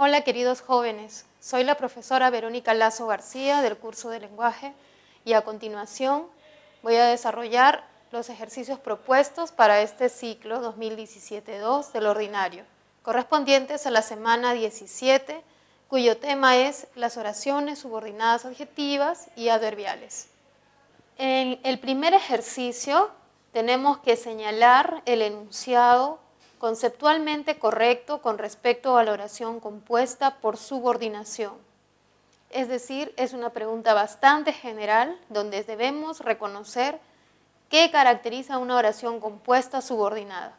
Hola queridos jóvenes, soy la profesora Verónica Lazo García del curso de lenguaje y a continuación voy a desarrollar los ejercicios propuestos para este ciclo 2017-2 del ordinario, correspondientes a la semana 17, cuyo tema es las oraciones subordinadas adjetivas y adverbiales. En el primer ejercicio tenemos que señalar el enunciado conceptualmente correcto con respecto a la oración compuesta por subordinación. Es decir, es una pregunta bastante general donde debemos reconocer qué caracteriza una oración compuesta subordinada.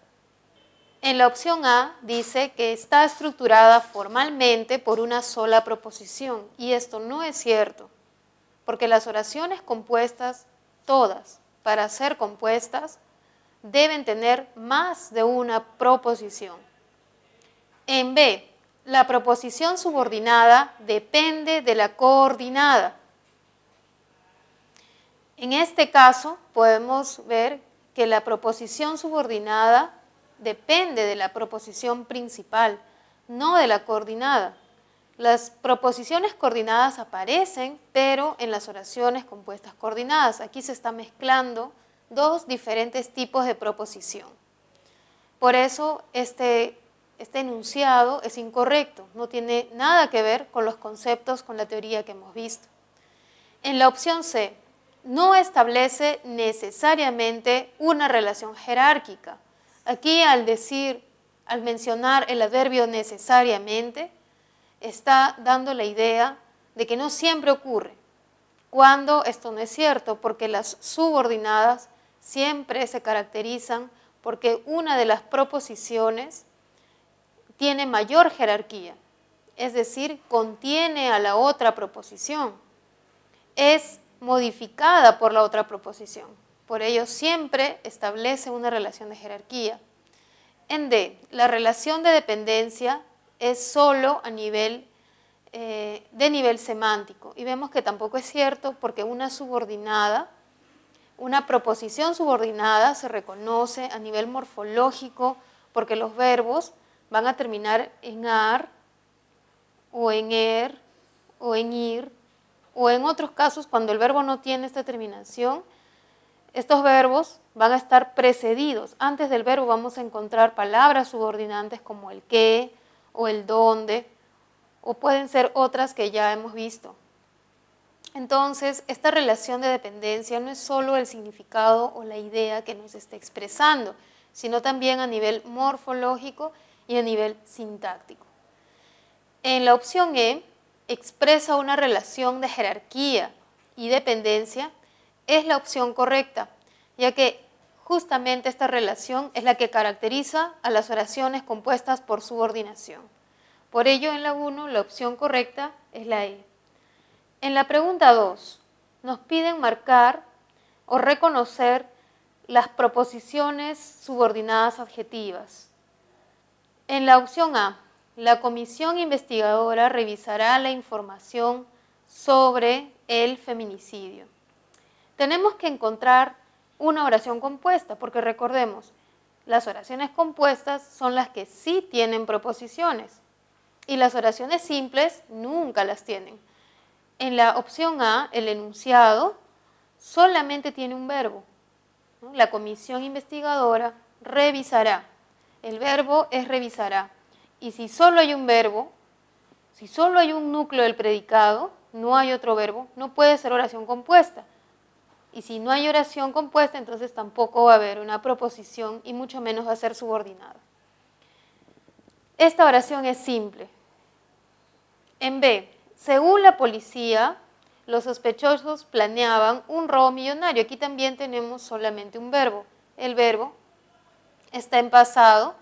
En la opción A dice que está estructurada formalmente por una sola proposición y esto no es cierto, porque las oraciones compuestas, todas, para ser compuestas, deben tener más de una proposición. En B, la proposición subordinada depende de la coordinada. En este caso podemos ver que la proposición subordinada depende de la proposición principal, no de la coordinada. Las proposiciones coordinadas aparecen, pero en las oraciones compuestas coordinadas. Aquí se está mezclando dos diferentes tipos de proposición. Por eso este enunciado es incorrecto, no tiene nada que ver con los conceptos, con la teoría que hemos visto. En la opción C, no establece necesariamente una relación jerárquica. Aquí al mencionar el adverbio necesariamente, está dando la idea de que no siempre ocurre, cuando esto no es cierto, porque las subordinadas siempre se caracterizan porque una de las proposiciones tiene mayor jerarquía, es decir, contiene a la otra proposición, es modificada por la otra proposición, por ello siempre establece una relación de jerarquía. En D, la relación de dependencia es solo a nivel de nivel semántico y vemos que tampoco es cierto porque una proposición subordinada se reconoce a nivel morfológico porque los verbos van a terminar en ar o en er o en ir o en otros casos cuando el verbo no tiene esta terminación, estos verbos van a estar precedidos. Antes del verbo vamos a encontrar palabras subordinantes como el qué o el dónde, o pueden ser otras que ya hemos visto. Entonces, esta relación de dependencia no es solo el significado o la idea que nos está expresando, sino también a nivel morfológico y a nivel sintáctico. En la opción E, expresa una relación de jerarquía y dependencia, es la opción correcta, ya que justamente esta relación es la que caracteriza a las oraciones compuestas por subordinación. Por ello, en la 1, la opción correcta es la E. En la pregunta 2, nos piden marcar o reconocer las proposiciones subordinadas adjetivas. En la opción A, la comisión investigadora revisará la información sobre el feminicidio. Tenemos que encontrar una oración compuesta, porque recordemos, las oraciones compuestas son las que sí tienen proposiciones. Y las oraciones simples nunca las tienen. En la opción A, el enunciado solamente tiene un verbo, ¿no? La comisión investigadora revisará. El verbo es revisará. Y si solo hay un verbo, si solo hay un núcleo del predicado, no hay otro verbo, no puede ser oración compuesta. Y si no hay oración compuesta, entonces tampoco va a haber una proposición y mucho menos va a ser subordinada. Esta oración es simple. En B, según la policía, los sospechosos planeaban un robo millonario. Aquí también tenemos solamente un verbo. El verbo está en pasado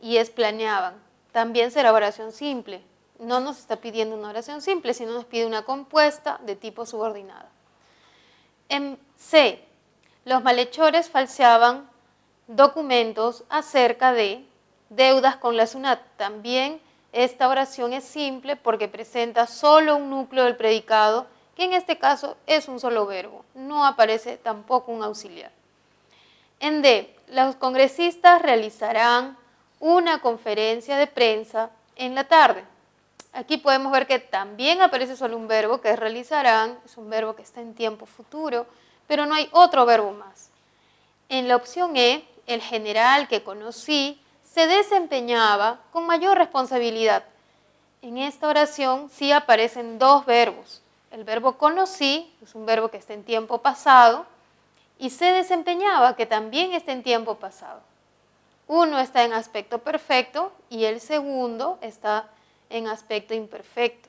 y es planeaban. También será oración simple. No nos está pidiendo una oración simple, sino nos pide una compuesta de tipo subordinada. En C, los malhechores falseaban documentos acerca de deudas con la SUNAT. También esta oración es simple porque presenta solo un núcleo del predicado, que en este caso es un solo verbo, no aparece tampoco un auxiliar. En D, los congresistas realizarán una conferencia de prensa en la tarde. Aquí podemos ver que también aparece solo un verbo, que es realizarán, es un verbo que está en tiempo futuro, pero no hay otro verbo más. En la opción E, el general que conocí se desempeñaba con mayor responsabilidad. En esta oración sí aparecen dos verbos. El verbo conocí, es un verbo que está en tiempo pasado, y se desempeñaba, que también está en tiempo pasado. Uno está en aspecto perfecto y el segundo está en aspecto imperfecto.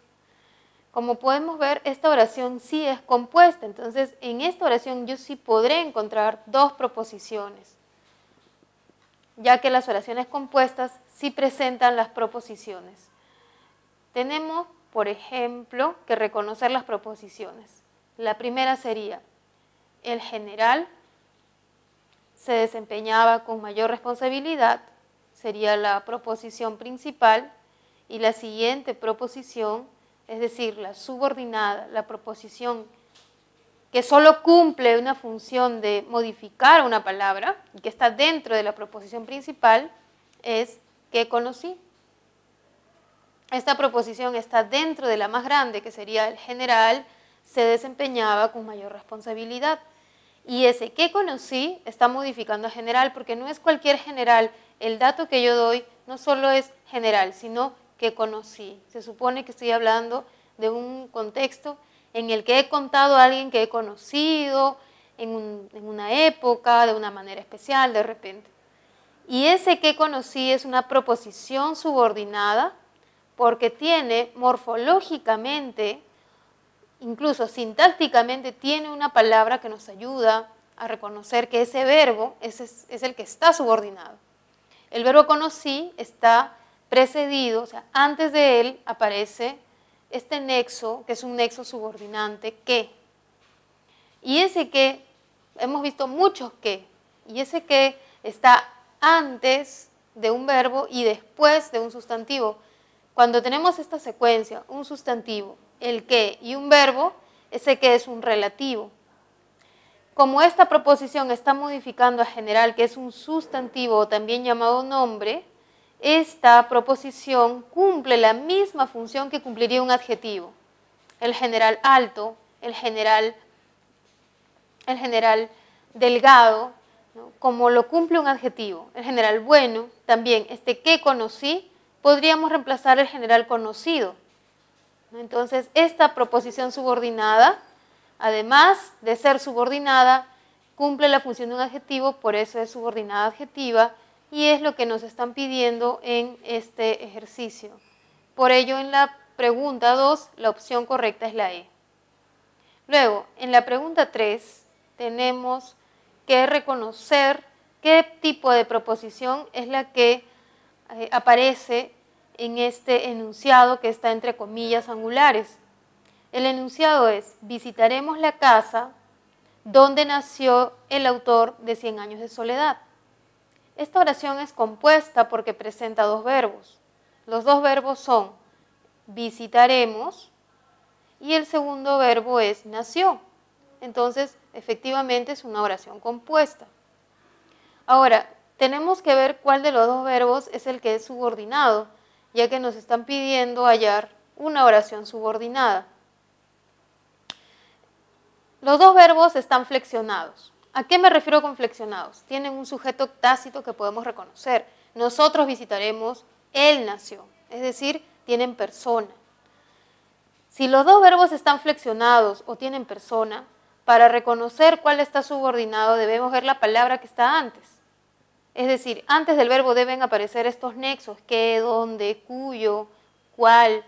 Como podemos ver, esta oración sí es compuesta, entonces en esta oración yo sí podré encontrar dos proposiciones, ya que las oraciones compuestas sí presentan las proposiciones. Tenemos, por ejemplo, que reconocer las proposiciones. La primera sería, el general se desempeñaba con mayor responsabilidad, sería la proposición principal, y la siguiente proposición, es decir, la subordinada, la proposición que solo cumple una función de modificar una palabra y que está dentro de la proposición principal, es que conocí. Esta proposición está dentro de la más grande, que sería el general, se desempeñaba con mayor responsabilidad. Y ese que conocí está modificando a general, porque no es cualquier general. El dato que yo doy no solo es general, sino que conocí. Se supone que estoy hablando de un contexto en el que he contado a alguien que he conocido en una época, de una manera especial, de repente. Y ese que conocí es una proposición subordinada porque tiene morfológicamente, incluso sintácticamente, tiene una palabra que nos ayuda a reconocer que ese verbo es el que está subordinado. El verbo conocí está precedido, o sea, antes de él aparece este nexo, que es un nexo subordinante, que. Y ese que, hemos visto muchos que, y ese que está antes de un verbo y después de un sustantivo. Cuando tenemos esta secuencia, un sustantivo, el que y un verbo, ese que es un relativo. Como esta proposición está modificando a general, que es un sustantivo también llamado nombre, esta proposición cumple la misma función que cumpliría un adjetivo. El general alto, el general delgado, ¿no? Como lo cumple un adjetivo. El general bueno, también este que conocí, podríamos reemplazar el general conocido. Entonces, esta proposición subordinada, además de ser subordinada, cumple la función de un adjetivo, por eso es subordinada adjetiva, y es lo que nos están pidiendo en este ejercicio. Por ello, en la pregunta 2, la opción correcta es la E. Luego, en la pregunta 3, tenemos que reconocer qué tipo de proposición es la que aparece en este enunciado que está entre comillas angulares. El enunciado es: visitaremos la casa donde nació el autor de 100 años de soledad. Esta oración es compuesta porque presenta dos verbos. Los dos verbos son visitaremos y el segundo verbo es nació. Entonces, efectivamente es una oración compuesta. Ahora, tenemos que ver cuál de los dos verbos es el que es subordinado, ya que nos están pidiendo hallar una oración subordinada. Los dos verbos están flexionados. ¿A qué me refiero con flexionados? Tienen un sujeto tácito que podemos reconocer. Nosotros visitaremos, él nació, es decir, tienen persona. Si los dos verbos están flexionados o tienen persona, para reconocer cuál está subordinado debemos ver la palabra que está antes. Es decir, antes del verbo deben aparecer estos nexos, qué, dónde, cuyo, cuál,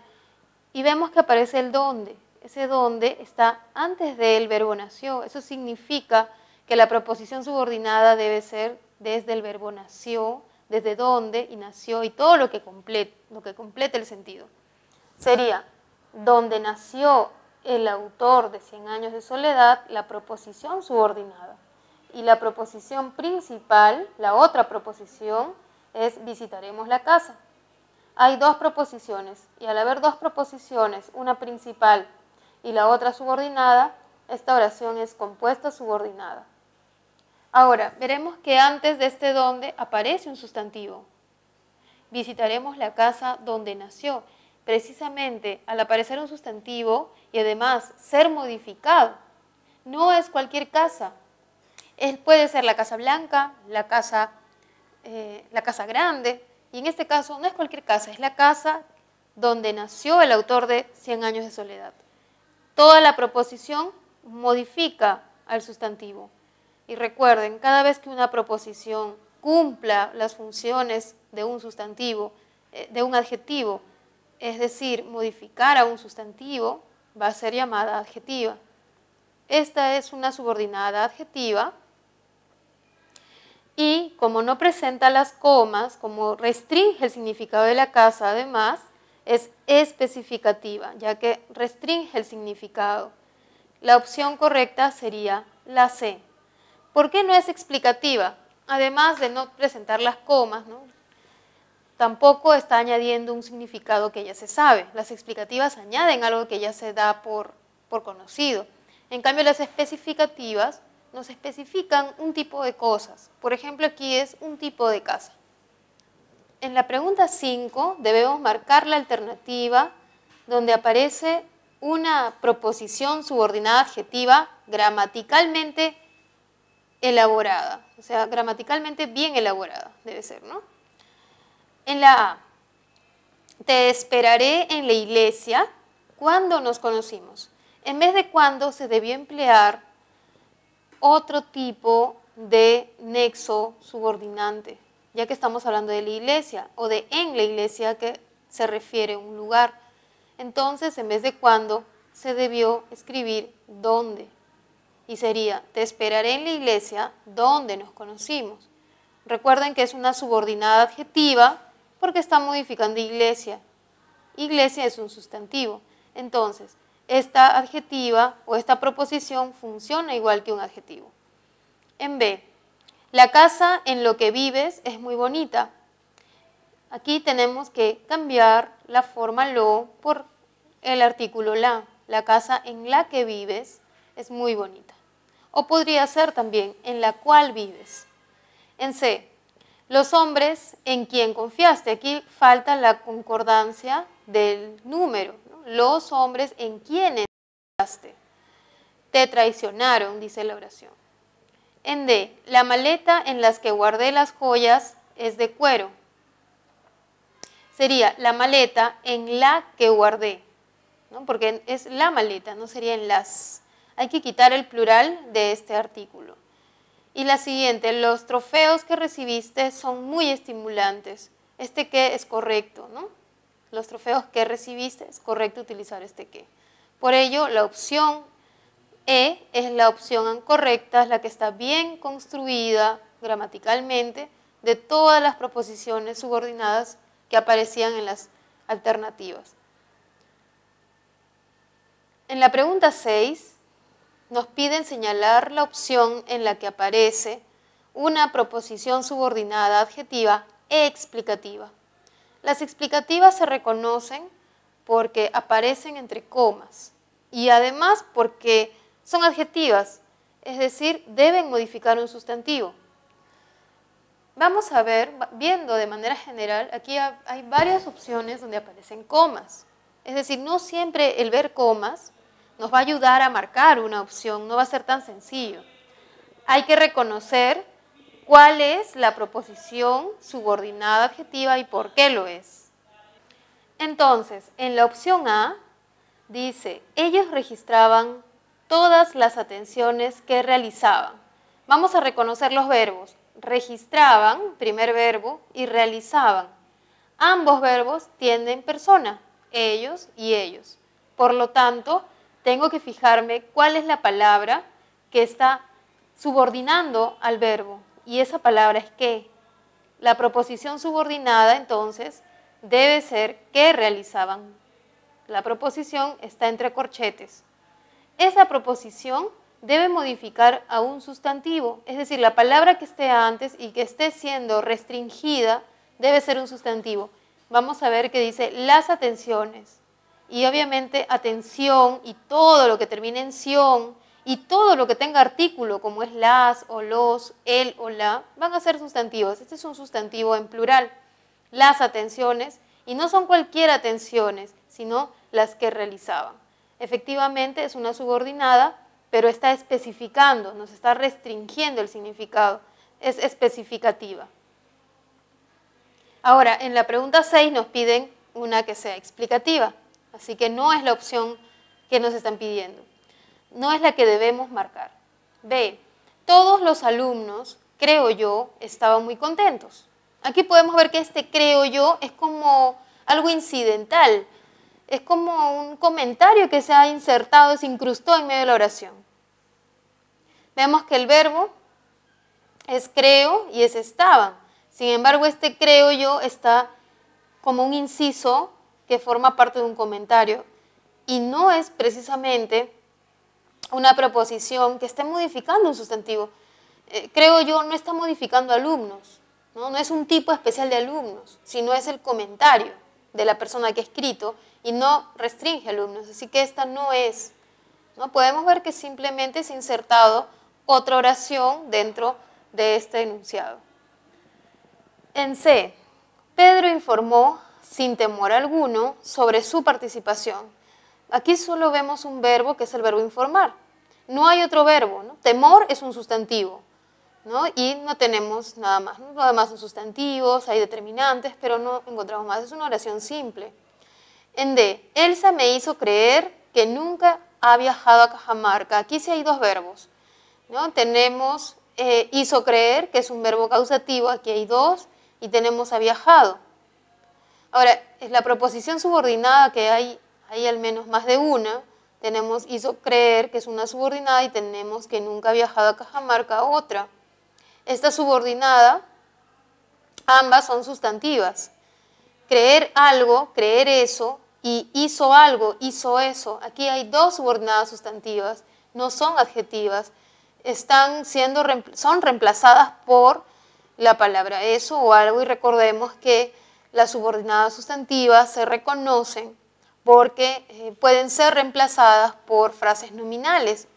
y vemos que aparece el dónde. Ese dónde está antes del verbo nació. Eso significa que la proposición subordinada debe ser desde el verbo nació, desde dónde y nació y todo lo que complete el sentido. Sería donde nació el autor de 100 años de soledad, la proposición subordinada. Y la proposición principal, la otra proposición, es visitaremos la casa. Hay dos proposiciones y al haber dos proposiciones, una principal y la otra subordinada, esta oración es compuesta subordinada. Ahora, veremos que antes de este donde aparece un sustantivo. Visitaremos la casa donde nació. precisamente al aparecer un sustantivo y además ser modificado. No es cualquier casa. Puede ser la casa blanca, la casa grande, y en este caso no es cualquier casa, es la casa donde nació el autor de 100 años de soledad. Toda la proposición modifica al sustantivo. Y recuerden, cada vez que una proposición cumpla las funciones de un sustantivo, de un adjetivo, es decir, modificar a un sustantivo, va a ser llamada adjetiva. Esta es una subordinada adjetiva y como no presenta las comas, como restringe el significado de la casa, además, es especificativa, ya que restringe el significado. La opción correcta sería la C. ¿Por qué no es explicativa? Además de no presentar las comas, ¿no? Tampoco está añadiendo un significado que ya se sabe. Las explicativas añaden algo que ya se da por conocido. En cambio, las especificativas nos especifican un tipo de cosas. Por ejemplo, aquí es un tipo de casa. En la pregunta 5 debemos marcar la alternativa donde aparece una proposición subordinada adjetiva gramaticalmente elaborada. O sea, gramaticalmente bien elaborada debe ser, ¿no? En la A, te esperaré en la iglesia cuando nos conocimos. En vez de cuando se debió emplear otro tipo de nexo subordinante, ya que estamos hablando de la iglesia o de en la iglesia que se refiere a un lugar. Entonces, en vez de cuando, se debió escribir dónde. Y sería, te esperaré en la iglesia donde nos conocimos. Recuerden que es una subordinada adjetiva porque está modificando iglesia. Iglesia es un sustantivo. Entonces, esta adjetiva o esta proposición funciona igual que un adjetivo. En B, la casa en lo que vives es muy bonita. Aquí tenemos que cambiar la forma lo por el artículo la. La casa en la que vives es muy bonita. O podría ser también en la cual vives. En C, los hombres en quien confiaste. Aquí falta la concordancia del número, ¿no? Los hombres en quienes confiaste. Te traicionaron, dice la oración. En D, la maleta en las que guardé las joyas es de cuero. Sería la maleta en la que guardé, ¿no? Porque es la maleta, no sería en las. Hay que quitar el plural de este artículo. Y la siguiente, los trofeos que recibiste son muy estimulantes. Este que es correcto, ¿no? Los trofeos que recibiste es correcto utilizar este que. Por ello, la opción E es la opción correcta, es la que está bien construida gramaticalmente de todas las proposiciones subordinadas que aparecían en las alternativas. En la pregunta 6 nos piden señalar la opción en la que aparece una proposición subordinada adjetiva explicativa. Las explicativas se reconocen porque aparecen entre comas y además porque son adjetivas, es decir, deben modificar un sustantivo. Vamos a ver, viendo de manera general, aquí hay varias opciones donde aparecen comas. Es decir, no siempre el ver comas nos va a ayudar a marcar una opción, no va a ser tan sencillo. Hay que reconocer cuál es la proposición subordinada adjetiva y por qué lo es. Entonces, en la opción A dice, ellos registraban todas las atenciones que realizaban. Vamos a reconocer los verbos. Registraban, primer verbo, y realizaban. Ambos verbos tienen persona, ellos y ellos. Por lo tanto, tengo que fijarme cuál es la palabra que está subordinando al verbo. Y esa palabra es que. La proposición subordinada, entonces, debe ser que realizaban. La proposición está entre corchetes. Esa proposición debe modificar a un sustantivo, es decir, la palabra que esté antes y que esté siendo restringida debe ser un sustantivo. Vamos a ver que dice las atenciones. Y obviamente atención y todo lo que termine en ción y todo lo que tenga artículo como es las o los, el o la, van a ser sustantivos. Este es un sustantivo en plural. Las atenciones Y no son cualquier atenciones, sino las que realizaban. Efectivamente es una subordinada, pero está especificando, nos está restringiendo el significado, es especificativa. Ahora, en la pregunta 6 nos piden una que sea explicativa, así que no es la opción que nos están pidiendo, no es la que debemos marcar. B, todos los alumnos, creo yo, estaban muy contentos. Aquí podemos ver que este creo yo es como algo incidental, es como un comentario que se ha insertado, se incrustó en medio de la oración. Vemos que el verbo es creo y es estaban. Sin embargo, este creo yo está como un inciso que forma parte de un comentario y no es precisamente una preposición que esté modificando un sustantivo. Creo yo no está modificando alumnos, no es un tipo especial de alumnos, sino es el comentario de la persona que ha escrito y no restringe alumnos, así que esta no es. ¿No? Podemos ver que simplemente se ha insertado otra oración dentro de este enunciado. En C, Pedro informó sin temor alguno sobre su participación. Aquí solo vemos un verbo que es el verbo informar. No hay otro verbo, ¿no? Temor es un sustantivo, ¿no? Y no tenemos nada más, ¿no? Lo demás son sustantivos, hay determinantes, pero no encontramos más. Es una oración simple. En D, Elsa me hizo creer que nunca ha viajado a Cajamarca. Aquí sí hay dos verbos, ¿no? Tenemos hizo creer, que es un verbo causativo, aquí hay dos, y tenemos ha viajado. Ahora, es la proposición subordinada que hay al menos más de una. Tenemos hizo creer, que es una subordinada, y tenemos que nunca ha viajado a Cajamarca, otra. Esta subordinada, ambas son sustantivas. Creer algo, creer eso, y hizo algo, hizo eso. Aquí hay dos subordinadas sustantivas, no son adjetivas. Son reemplazadas por la palabra eso o algo, y recordemos que las subordinadas sustantivas se reconocen porque pueden ser reemplazadas por frases nominales.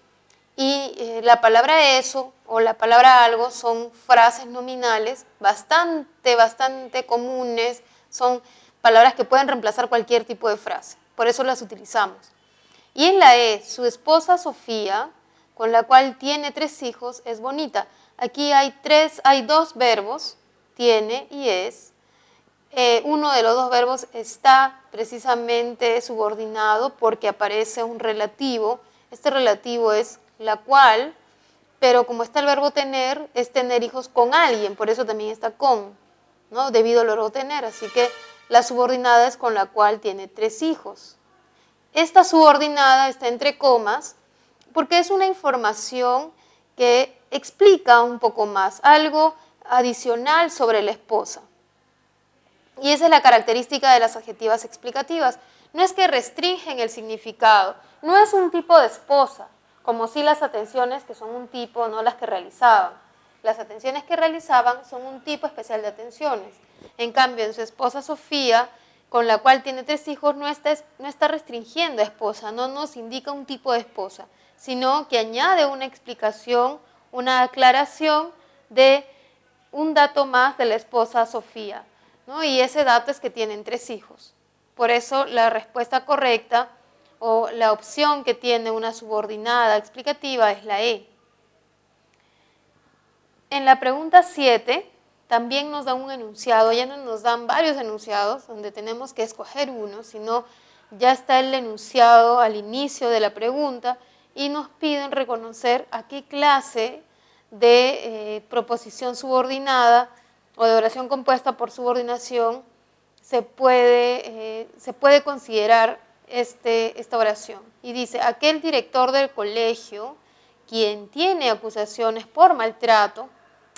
Y la palabra eso o la palabra algo son frases nominales bastante comunes, son palabras que pueden reemplazar cualquier tipo de frase, por eso las utilizamos. Y en la E, su esposa Sofía, con la cual tiene 3 hijos, es bonita. Aquí hay dos verbos, tiene y es. Uno de los dos verbos está precisamente subordinado porque aparece un relativo. Este relativo es la cual, pero como está el verbo tener, es tener hijos con alguien, por eso también está con, ¿no? Debido al verbo tener, así que la subordinada es con la cual tiene 3 hijos. Esta subordinada está entre comas porque es una información que explica un poco más, algo adicional sobre la esposa. Y esa es la característica de las adjetivas explicativas. No es que restringen el significado, no es un tipo de esposa, como si las atenciones que son un tipo, no las que realizaban. Las atenciones que realizaban son un tipo especial de atenciones. En cambio, en su esposa Sofía, con la cual tiene 3 hijos, no está restringiendo a esposa, no nos indica un tipo de esposa, sino que añade una explicación, una aclaración de un dato más de la esposa Sofía, ¿no? Y ese dato es que tienen 3 hijos. Por eso la respuesta correcta o la opción que tiene una subordinada explicativa es la E. En la pregunta 7 también nos dan un enunciado, ya no nos dan varios enunciados donde tenemos que escoger uno, sino ya está el enunciado al inicio de la pregunta y nos piden reconocer a qué clase de proposición subordinada o de oración compuesta por subordinación se puede considerar esta oración. Y dice, aquel director del colegio, quien tiene acusaciones por maltrato,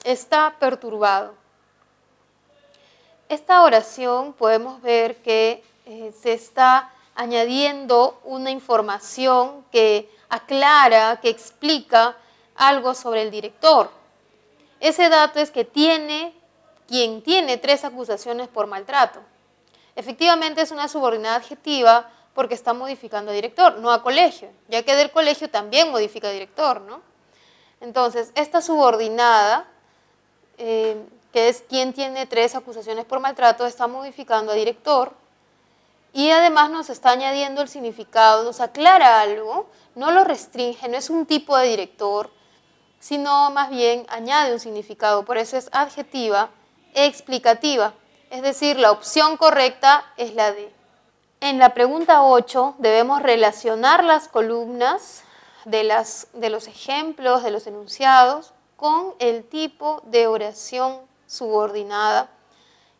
está perturbado. Esta oración podemos ver que se está añadiendo una información que aclara, que explica algo sobre el director. Ese dato es que quien tiene 3 acusaciones por maltrato. Efectivamente es una subordinada adjetiva porque está modificando a director, no a colegio, ya que del colegio también modifica a director, ¿no? Entonces, esta subordinada, que es quien tiene 3 acusaciones por maltrato, está modificando a director y además nos está añadiendo el significado, nos aclara algo, no lo restringe, no es un tipo de director, sino más bien añade un significado, por eso es adjetiva explicativa, es decir, la opción correcta es la D. En la pregunta 8 debemos relacionar las columnas de los ejemplos, de los enunciados, con el tipo de oración subordinada.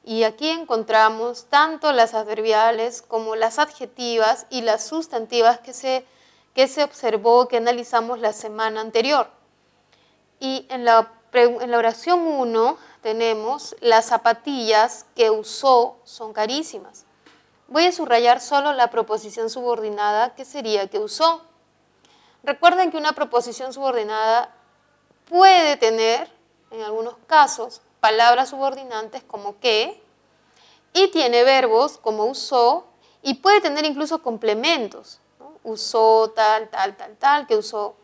Y aquí encontramos tanto las adverbiales como las adjetivas y las sustantivas que se observó, que analizamos la semana anterior. Y en la oración 1 tenemos las zapatillas que usó son carísimas. Voy a subrayar solo la proposición subordinada, que sería que usó. Recuerden que una proposición subordinada puede tener, en algunos casos, palabras subordinantes como que, y tiene verbos como usó, y puede tener incluso complementos, ¿no? Usó tal, tal, tal, tal, que usó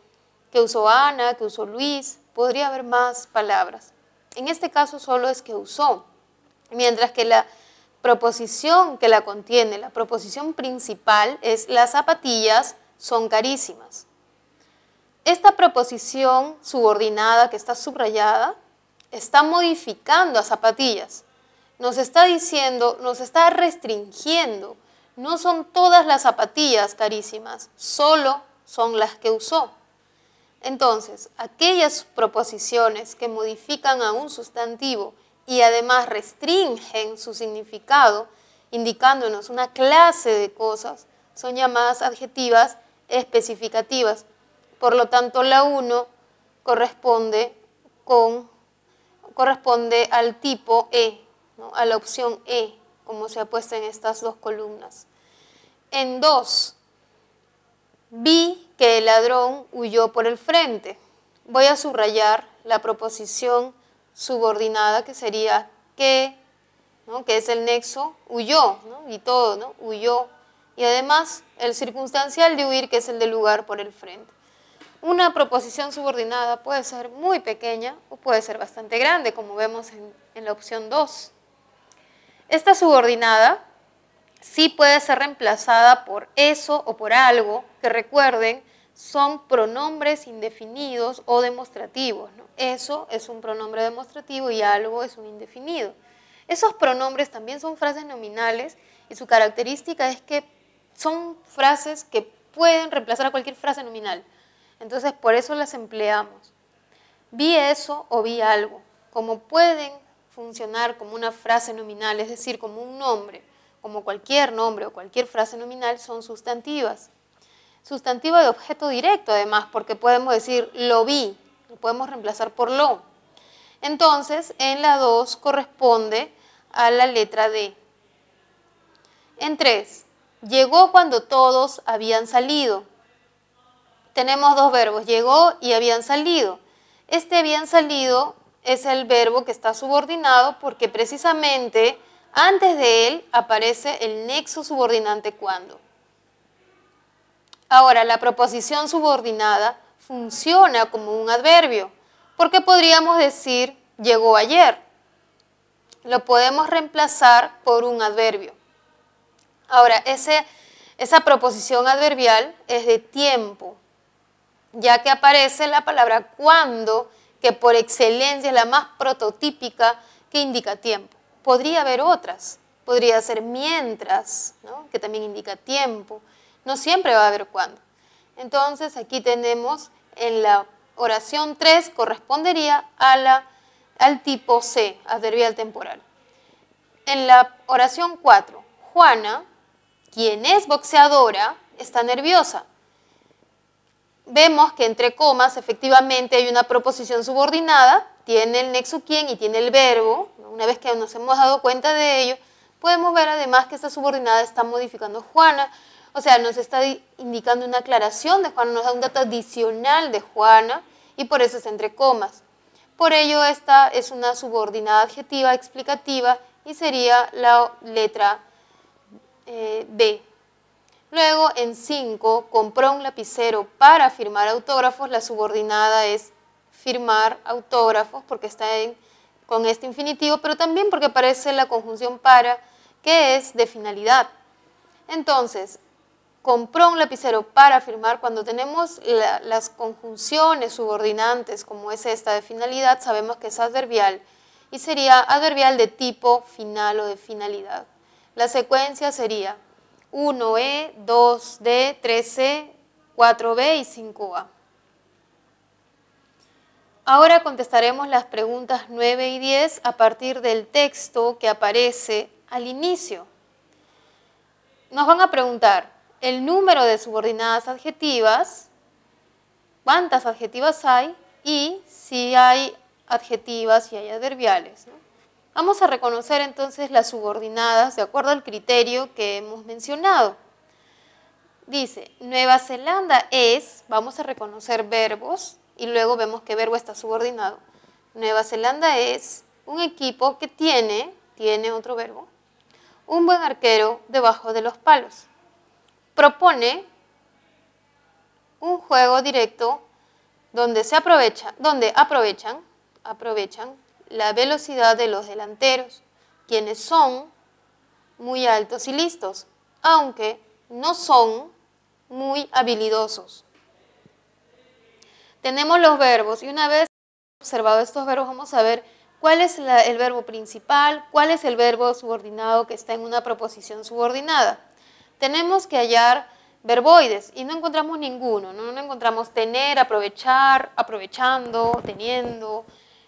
Ana, que usó Luis, podría haber más palabras. En este caso solo es que usó, mientras que la proposición que la contiene, la proposición principal es las zapatillas son carísimas. Esta proposición subordinada que está subrayada está modificando a zapatillas. Nos está diciendo, nos está restringiendo. No son todas las zapatillas carísimas, solo son las que usó. Entonces, aquellas proposiciones que modifican a un sustantivo y además restringen su significado, indicándonos una clase de cosas, son llamadas adjetivas especificativas. Por lo tanto, la 1 corresponde al tipo E, ¿no? A la opción E, como se ha puesto en estas dos columnas. En 2, vi que el ladrón huyó por el frente. Voy a subrayar la proposición subordinada, que sería que, ¿no? Que es el nexo, huyó, ¿no? Y todo, ¿no? Huyó. Y además el circunstancial de huir, que es el de lugar por el frente. Una proposición subordinada puede ser muy pequeña o puede ser bastante grande, como vemos en la opción 2. Esta subordinada sí puede ser reemplazada por eso o por algo, que recuerden, son pronombres indefinidos o demostrativos, ¿no? Eso es un pronombre demostrativo y algo es un indefinido. Esos pronombres también son frases nominales y su característica es que son frases que pueden reemplazar a cualquier frase nominal. Entonces, por eso las empleamos. Vi eso o vi algo. Como pueden funcionar como una frase nominal, es decir, como un nombre, como cualquier nombre o cualquier frase nominal, son sustantivas. Sustantivo de objeto directo, además, porque podemos decir lo vi, lo podemos reemplazar por lo. Entonces, en la 2 corresponde a la letra D. En 3, llegó cuando todos habían salido. Tenemos dos verbos, llegó y habían salido. Este habían salido es el verbo que está subordinado porque precisamente antes de él aparece el nexo subordinante cuando. Ahora, la proposición subordinada funciona como un adverbio, porque podríamos decir llegó ayer. Lo podemos reemplazar por un adverbio. Ahora, esa proposición adverbial es de tiempo, ya que aparece la palabra cuando, que por excelencia es la más prototípica que indica tiempo. Podría haber otras, podría ser mientras, ¿no? Que también indica tiempo. No siempre va a haber cuando. Entonces, aquí tenemos en la oración 3, correspondería al tipo C, adverbial temporal. En la oración 4, Juana, quien es boxeadora, está nerviosa. Vemos que entre comas efectivamente hay una proposición subordinada, tiene el nexo quien y tiene el verbo. Una vez que nos hemos dado cuenta de ello, podemos ver además que esta subordinada está modificando Juana, o sea, nos está indicando una aclaración de Juana, nos da un dato adicional de Juana y por eso es entre comas. Por ello esta es una subordinada adjetiva explicativa y sería la letra B. Luego, en 5, compró un lapicero para firmar autógrafos. La subordinada es firmar autógrafos porque está con este infinitivo, pero también porque aparece la conjunción para, que es de finalidad. Entonces, compró un lapicero para firmar. Cuando tenemos las conjunciones subordinantes, como es esta de finalidad, sabemos que es adverbial y sería adverbial de tipo final o de finalidad. La secuencia sería 1E, 2D, 3C, 4B y 5A. Ahora contestaremos las preguntas 9 y 10 a partir del texto que aparece al inicio. Nos van a preguntar el número de subordinadas adjetivas, cuántas adjetivas hay y si hay adjetivas y hay adverbiales, ¿no? Vamos a reconocer entonces las subordinadas de acuerdo al criterio que hemos mencionado. Dice, Nueva Zelanda es, vamos a reconocer verbos y luego vemos qué verbo está subordinado. Nueva Zelanda es un equipo que tiene otro verbo, un buen arquero debajo de los palos. Propone un juego directo donde aprovechan la velocidad de los delanteros, quienes son muy altos y listos, aunque no son muy habilidosos. Tenemos los verbos y una vez observado estos verbos vamos a ver cuál es el verbo principal, cuál es el verbo subordinado que está en una proposición subordinada. Tenemos que hallar verboides y no encontramos ninguno, no encontramos tener, aprovechar, aprovechando, teniendo,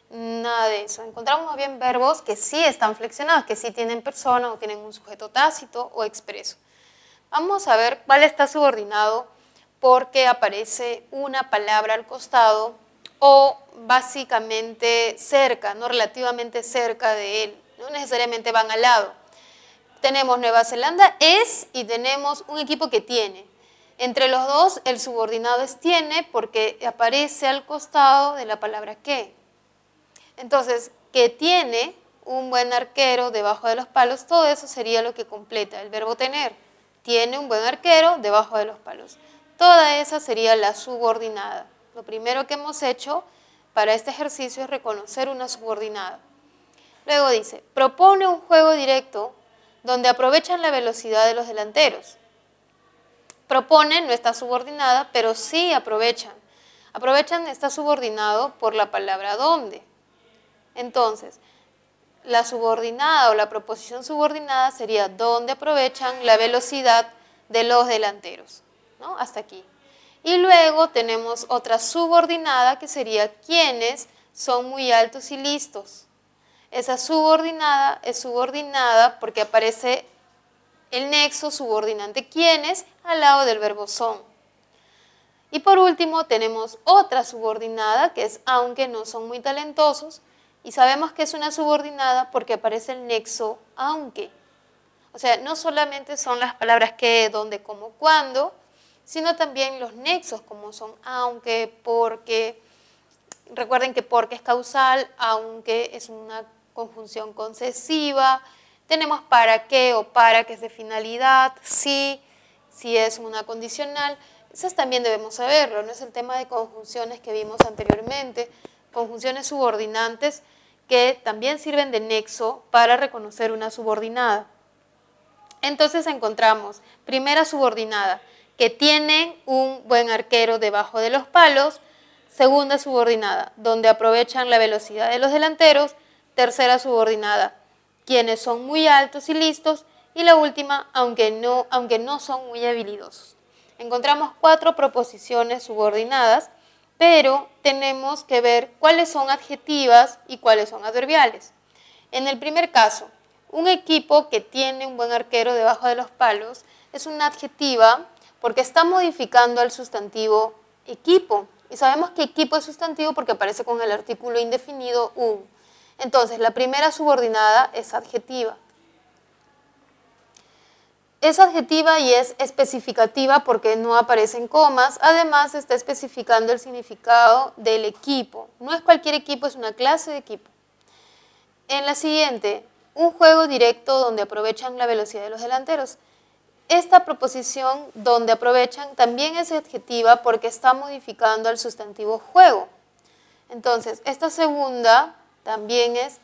nada de eso. Encontramos más bien verbos que sí están flexionados, que sí tienen persona o tienen un sujeto tácito o expreso. Vamos a ver cuál está subordinado porque aparece una palabra al costado o básicamente cerca, no relativamente cerca de él, no necesariamente van al lado. Tenemos Nueva Zelanda es y tenemos un equipo que tiene. Entre los dos el subordinado es tiene porque aparece al costado de la palabra que. Entonces, que tiene un buen arquero debajo de los palos, todo eso sería lo que completa el verbo tener. Tiene un buen arquero debajo de los palos. Toda esa sería la subordinada. Lo primero que hemos hecho para este ejercicio es reconocer una subordinada. Luego dice, propone un juego directo donde aprovechan la velocidad de los delanteros. Propone no está subordinada, pero sí aprovechan. Aprovechan está subordinado por la palabra donde. Entonces, la subordinada o la proposición subordinada sería donde aprovechan la velocidad de los delanteros, ¿no? Hasta aquí. Y luego tenemos otra subordinada que sería quienes son muy altos y listos. Esa subordinada es subordinada porque aparece el nexo subordinante quienes al lado del verbo son. Y por último tenemos otra subordinada que es aunque no son muy talentosos y sabemos que es una subordinada porque aparece el nexo aunque. O sea, no solamente son las palabras que, donde, cómo, cuándo, sino también los nexos como son aunque, porque. Recuerden que porque es causal, aunque es una conjunción concesiva. Tenemos para qué o para que es de finalidad, si es una condicional. Esas también debemos saberlo, no es el tema de conjunciones que vimos anteriormente, conjunciones subordinantes que también sirven de nexo para reconocer una subordinada. Entonces encontramos, primera subordinada, que tienen un buen arquero debajo de los palos. Segunda subordinada, donde aprovechan la velocidad de los delanteros. Tercera subordinada, quienes son muy altos y listos. Y la última, aunque no son muy habilidosos. Encontramos 4 proposiciones subordinadas, pero tenemos que ver cuáles son adjetivas y cuáles son adverbiales. En el primer caso, un equipo que tiene un buen arquero debajo de los palos es una adjetiva porque está modificando al sustantivo equipo. Y sabemos que equipo es sustantivo porque aparece con el artículo indefinido un. Entonces, la primera subordinada es adjetiva. Es adjetiva y es especificativa porque no aparecen comas. Además, está especificando el significado del equipo. No es cualquier equipo, es una clase de equipo. En la siguiente, un juego directo donde aprovechan la velocidad de los delanteros. Esta proposición donde aprovechan también es adjetiva porque está modificando al sustantivo juego. Entonces, esta segunda también es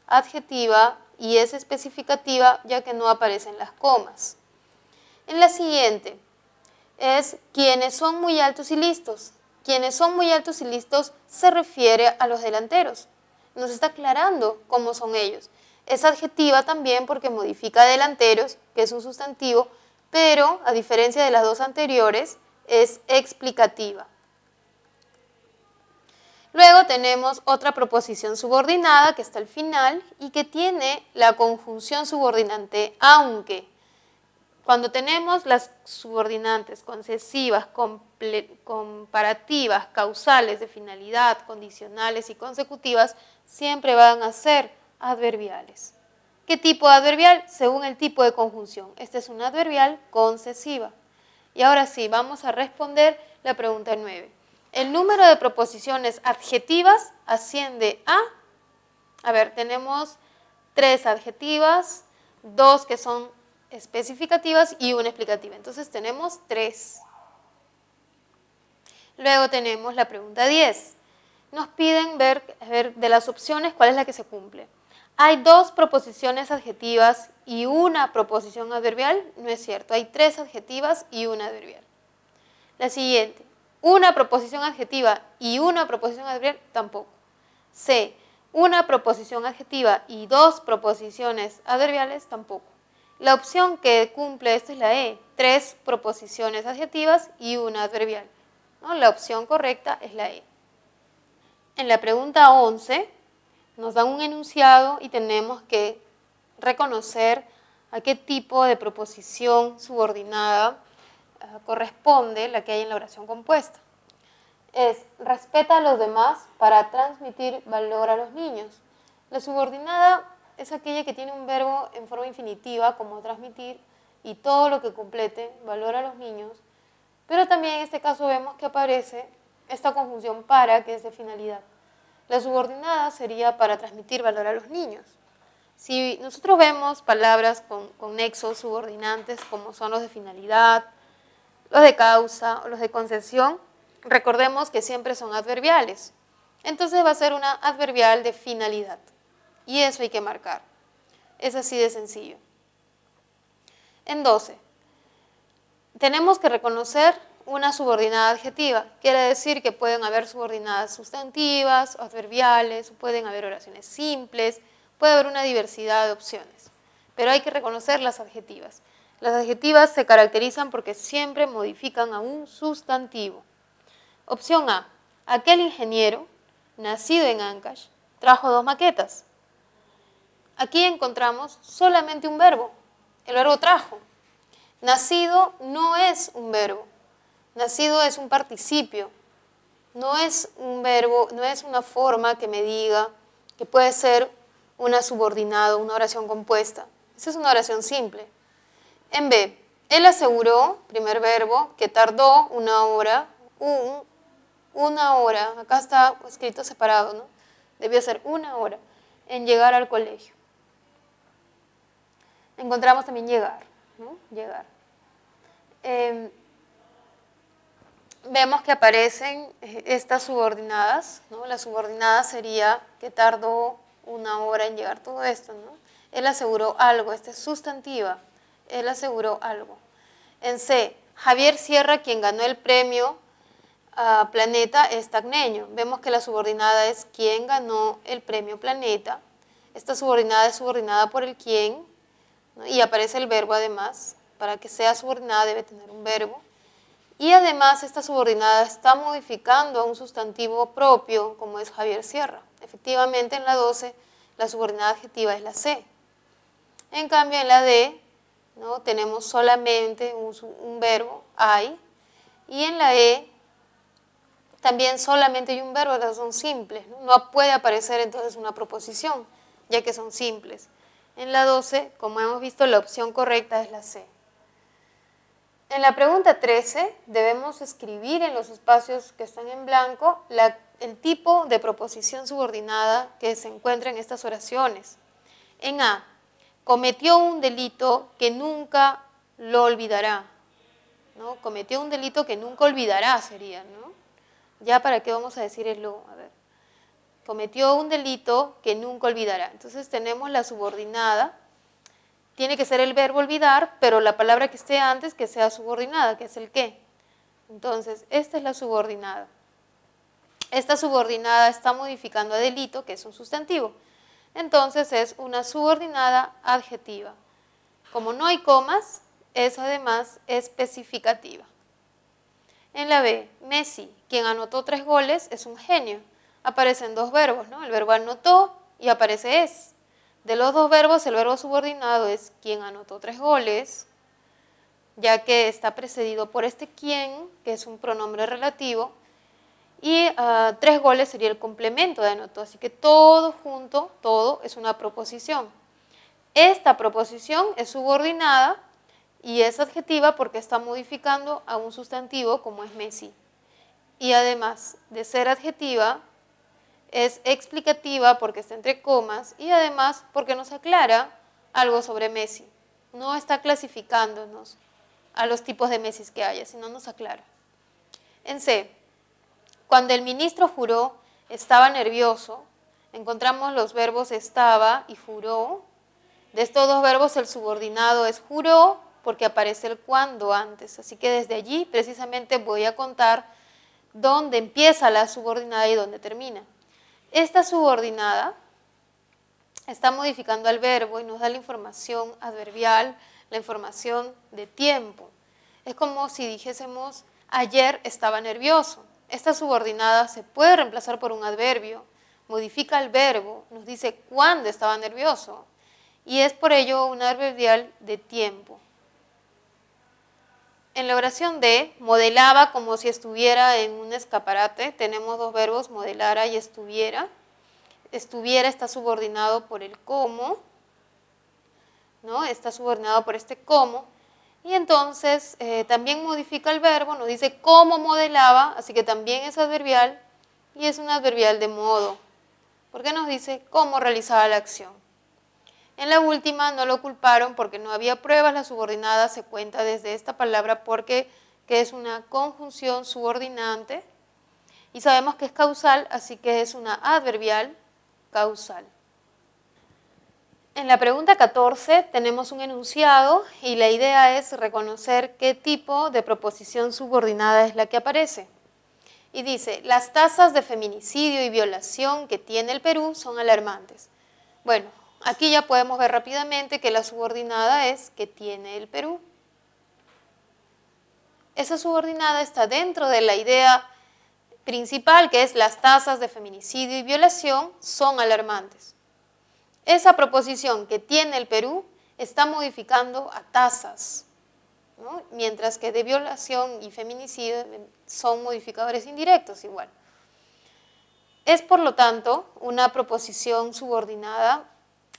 adjetiva y es especificativa ya que no aparecen las comas. En la siguiente es quienes son muy altos y listos. Quienes son muy altos y listos se refiere a los delanteros. Nos está aclarando cómo son ellos. Es adjetiva también porque modifica delanteros, que es un sustantivo, pero a diferencia de las dos anteriores, es explicativa. Luego tenemos otra proposición subordinada que está al final y que tiene la conjunción subordinante aunque. Cuando tenemos las subordinantes concesivas, comparativas, causales, de finalidad, condicionales y consecutivas, siempre van a ser adverbiales. ¿Qué tipo de adverbial? Según el tipo de conjunción. Esta es una adverbial concesiva. Y ahora sí, vamos a responder la pregunta 9. El número de proposiciones adjetivas asciende a ver, tenemos 3 adjetivas, 2 que son especificativas y una explicativa. Entonces tenemos 3. Luego tenemos la pregunta 10. Nos piden ver de las opciones cuál es la que se cumple. Hay 2 proposiciones adjetivas y una proposición adverbial. No es cierto, hay 3 adjetivas y una adverbial. La siguiente, una proposición adjetiva y una proposición adverbial, tampoco. C, una proposición adjetiva y 2 proposiciones adverbiales, tampoco. La opción que cumple esto es la E, 3 proposiciones adjetivas y una adverbial, ¿no? La opción correcta es la E. En la pregunta 11 nos dan un enunciado y tenemos que reconocer a qué tipo de proposición subordinada corresponde la que hay en la oración compuesta. Es respeta a los demás para transmitir valor a los niños. La subordinada es aquella que tiene un verbo en forma infinitiva como transmitir y todo lo que complete valor a los niños, pero también en este caso vemos que aparece esta conjunción para, que es de finalidad. La subordinada sería para transmitir valor a los niños. Si nosotros vemos palabras con nexos subordinantes como son los de finalidad, los de causa o los de concesión, recordemos que siempre son adverbiales. Entonces va a ser una adverbial de finalidad. Y eso hay que marcar. Es así de sencillo. En 12, tenemos que reconocer una subordinada adjetiva. Quiere decir que pueden haber subordinadas sustantivas, adverbiales, pueden haber oraciones simples, puede haber una diversidad de opciones. Pero hay que reconocer las adjetivas. Las adjetivas se caracterizan porque siempre modifican a un sustantivo. Opción A. Aquel ingeniero, nacido en Ancash, trajo 2 maquetas. Aquí encontramos solamente un verbo, el verbo trajo. Nacido no es un verbo, nacido es un participio, no es un verbo, no es una forma que me diga que puede ser una subordinada, una oración compuesta. Esa es una oración simple. En B, él aseguró, primer verbo, que tardó 1 hora, una hora, acá está escrito separado, ¿no? Debió ser 1 hora en llegar al colegio. Encontramos también llegar, ¿no? Llegar. Vemos que aparecen estas subordinadas, ¿no? La subordinada sería que tardó 1 hora en llegar todo esto, ¿no? Él aseguró algo, esta es sustantiva, él aseguró algo. En C, Javier Sierra, quien ganó el premio Planeta, es tacneño. Vemos que la subordinada es quien ganó el premio Planeta. Esta subordinada es subordinada por el quien, ¿no? Y aparece el verbo además. Para que sea subordinada debe tener un verbo. Y además esta subordinada está modificando a un sustantivo propio como es Javier Sierra. Efectivamente en la 12 la subordinada adjetiva es la C. En cambio en la D, ¿no? Tenemos solamente un verbo, hay, y en la E también solamente hay un verbo, las son simples, ¿no? No puede aparecer entonces una proposición, ya que son simples. En la 12, como hemos visto, la opción correcta es la C. En la pregunta 13 debemos escribir en los espacios que están en blanco el tipo de proposición subordinada que se encuentra en estas oraciones. En A, cometió un delito que nunca lo olvidará, ¿no? Cometió un delito que nunca olvidará sería, ¿no? Ya para qué vamos a decir el lo, a ver. Cometió un delito que nunca olvidará. Entonces tenemos la subordinada tiene que ser el verbo olvidar, pero la palabra que esté antes que sea subordinada, que es el qué. Entonces, esta es la subordinada. Esta subordinada está modificando a delito, que es un sustantivo. Entonces, es una subordinada adjetiva. Como no hay comas, es además especificativa. En la B, Messi, quien anotó 3 goles, es un genio. Aparecen 2 verbos, ¿no? El verbo anotó y aparece es. De los 2 verbos, el verbo subordinado es quien anotó 3 goles, ya que está precedido por este quien, que es un pronombre relativo, y 3 goles sería el complemento de anotó, así que todo junto, todo es una proposición. Esta proposición es subordinada y es adjetiva porque está modificando a un sustantivo como es Messi. Y además de ser adjetiva, es explicativa porque está entre comas y además porque nos aclara algo sobre Messi. No está clasificándonos a los tipos de Messi que haya, sino nos aclara. En C, cuando el ministro juró, estaba nervioso, encontramos los verbos estaba y juró. De estos 2 verbos el subordinado es juró porque aparece el cuando antes. Así que desde allí precisamente voy a contar dónde empieza la subordinada y dónde termina. Esta subordinada está modificando al verbo y nos da la información adverbial, la información de tiempo. Es como si dijésemos ayer estaba nervioso. Esta subordinada se puede reemplazar por un adverbio, modifica el verbo, nos dice cuándo estaba nervioso y es por ello un adverbial de tiempo. En la oración D, modelaba como si estuviera en un escaparate. Tenemos 2 verbos, modelara y estuviera. Estuviera está subordinado por el cómo, ¿no? Está subordinado por este cómo. Y entonces también modifica el verbo, nos dice cómo modelaba, así que también es adverbial y es un adverbial de modo, porque nos dice cómo realizaba la acción. En la última no lo culparon porque no había pruebas, la subordinada se cuenta desde esta palabra porque que es una conjunción subordinante y sabemos que es causal, así que es una adverbial causal. En la pregunta 14 tenemos un enunciado y la idea es reconocer qué tipo de proposición subordinada es la que aparece. Y dice, las tasas de feminicidio y violación que tiene el Perú son alarmantes. Bueno, aquí ya podemos ver rápidamente que la subordinada es que tiene el Perú. Esa subordinada está dentro de la idea principal, que es las tasas de feminicidio y violación son alarmantes. Esa proposición que tiene el Perú está modificando a tasas, ¿no? Mientras que de violación y feminicidio son modificadores indirectos igual. Es por lo tanto una proposición subordinada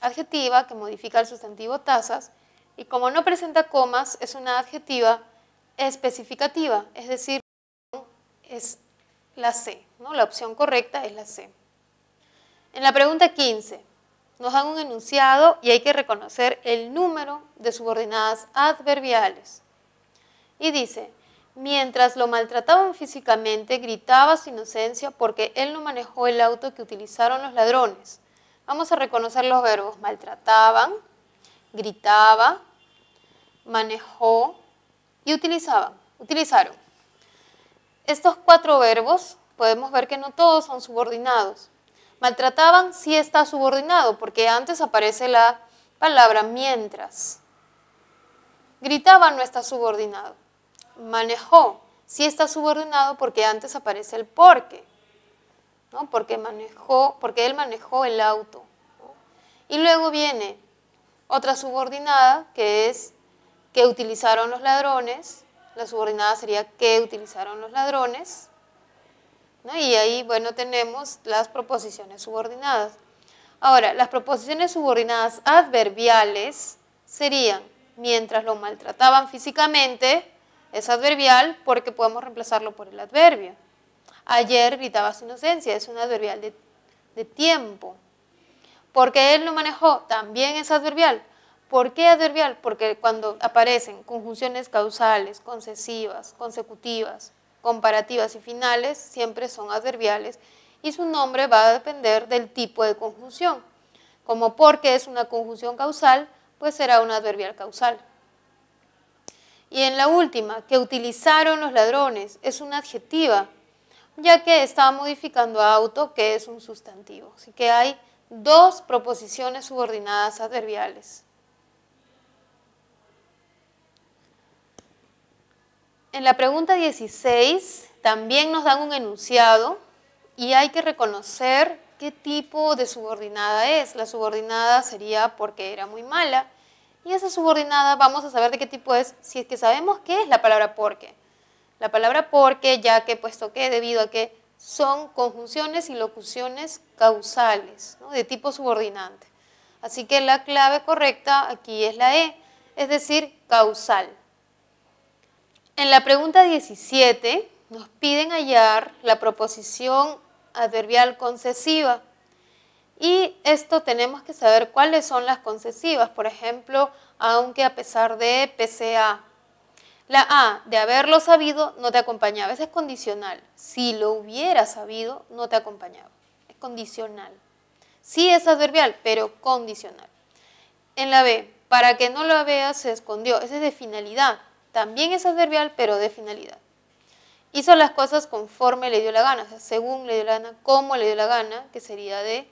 adjetiva que modifica el sustantivo tasas y como no presenta comas es una adjetiva especificativa, es decir, es la C, ¿no? La opción correcta es la C. En la pregunta 15 nos dan un enunciado y hay que reconocer el número de subordinadas adverbiales. Y dice, mientras lo maltrataban físicamente, gritaba su inocencia porque él no manejó el auto que utilizaron los ladrones. Vamos a reconocer los verbos maltrataban, gritaba, manejó y utilizaron. Estos 4 verbos podemos ver que no todos son subordinados. Maltrataban sí está subordinado porque antes aparece la palabra mientras. Gritaban no está subordinado. Manejó sí está subordinado porque antes aparece el porque, ¿no? Porque él manejó el auto, ¿no? Y luego viene otra subordinada que es que utilizaron los ladrones. La subordinada sería que utilizaron los ladrones, ¿no? Y ahí, bueno, tenemos las proposiciones subordinadas. Ahora, las proposiciones subordinadas adverbiales serían, mientras lo maltrataban físicamente, es adverbial porque podemos reemplazarlo por el adverbio. Ayer gritaba su inocencia, es un adverbial de tiempo. Porque él lo manejó, también es adverbial. ¿Por qué adverbial? Porque cuando aparecen conjunciones causales, concesivas, consecutivas, comparativas y finales, siempre son adverbiales y su nombre va a depender del tipo de conjunción. Como porque es una conjunción causal, pues será una adverbial causal. Y en la última, que utilizaron los ladrones, es una adjetiva, ya que está modificando a auto, que es un sustantivo. Así que hay dos proposiciones subordinadas adverbiales. En la pregunta 16 también nos dan un enunciado y hay que reconocer qué tipo de subordinada es. La subordinada sería porque era muy mala. Y esa subordinada vamos a saber de qué tipo es si es que sabemos qué es la palabra porque. La palabra porque, ya que, puesto que, debido a que son conjunciones y locuciones causales, ¿no?, de tipo subordinante. Así que la clave correcta aquí es la E, es decir, causal. En la pregunta 17 nos piden hallar la proposición adverbial concesiva. Y esto tenemos que saber cuáles son las concesivas. Por ejemplo, aunque, a pesar de, pese a. La A, de haberlo sabido, no te acompañaba. Esa es condicional. Si lo hubiera sabido, no te acompañaba. Es condicional. Sí es adverbial, pero condicional. En la B, para que no lo veas, se escondió. Ese es de finalidad. También es adverbial, pero de finalidad. Hizo las cosas conforme le dio la gana, o sea, según le dio la gana, como le dio la gana, que sería de